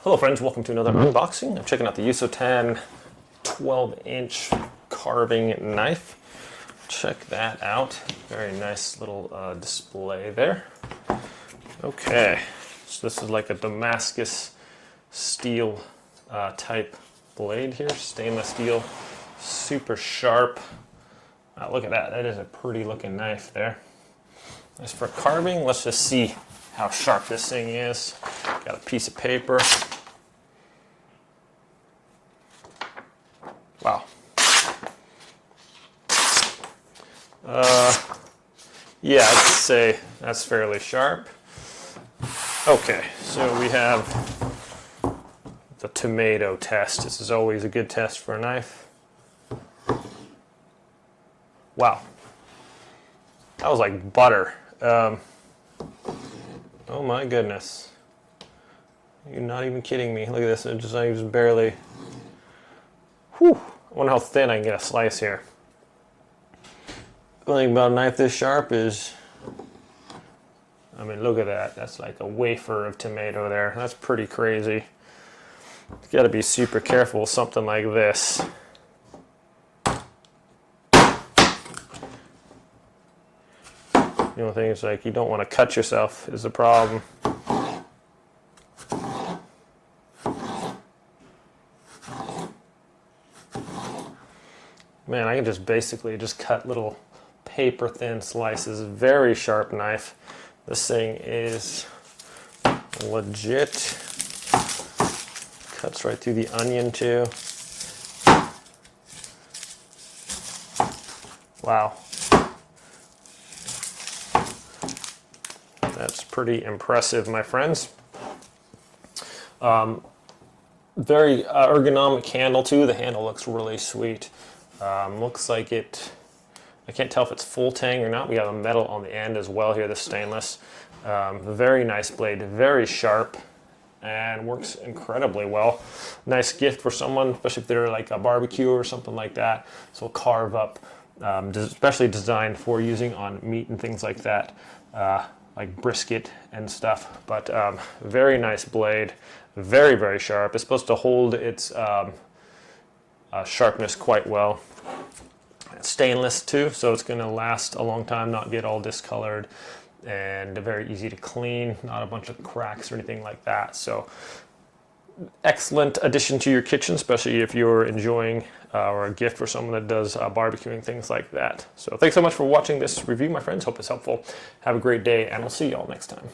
Hello friends, welcome to another unboxing. I'm checking out the YUSOTAN 12-inch carving knife. Check that out. Very nice little display there. Okay, so this is like a Damascus steel type blade here, stainless steel, super sharp. Look at that, that is a pretty looking knife there. As for carving, let's just see how sharp this thing is. Got a piece of paper. Wow. Yeah, I'd say that's fairly sharp. Okay, so we have the tomato test. This is always a good test for a knife. Wow. That was like butter. Oh my goodness. You're not even kidding me. Look at this, it just barely. Whew. I wonder how thin I can get a slice here. The only thing about a knife this sharp is, I mean, look at that. That's like a wafer of tomato there. That's pretty crazy. You gotta be super careful with something like this. The only thing is, like, you don't want to cut yourself is the problem. Man, I can just basically just cut little paper thin slices. Very sharp knife. This thing is legit. Cuts right through the onion too. Wow. That's pretty impressive, my friends. Very ergonomic handle too. The handle looks really sweet. Looks like it, I can't tell if it's full tang or not. We have a metal on the end as well here, the stainless. Very nice blade, very sharp, and works incredibly well. Nice gift for someone, especially if they're like a barbecue or something like that. So we'll carve up, especially designed for using on meat and things like that, like brisket and stuff. But very nice blade, very, very sharp. It's supposed to hold its sharpness quite well. It's stainless too, so it's going to last a long time, not get all discolored, and very easy to clean, not a bunch of cracks or anything like that. So excellent addition to your kitchen, especially if you're enjoying or a gift for someone that does barbecuing, things like that. So thanks so much for watching this review, my friends. Hope it's helpful. Have a great day, and we'll see you all next time.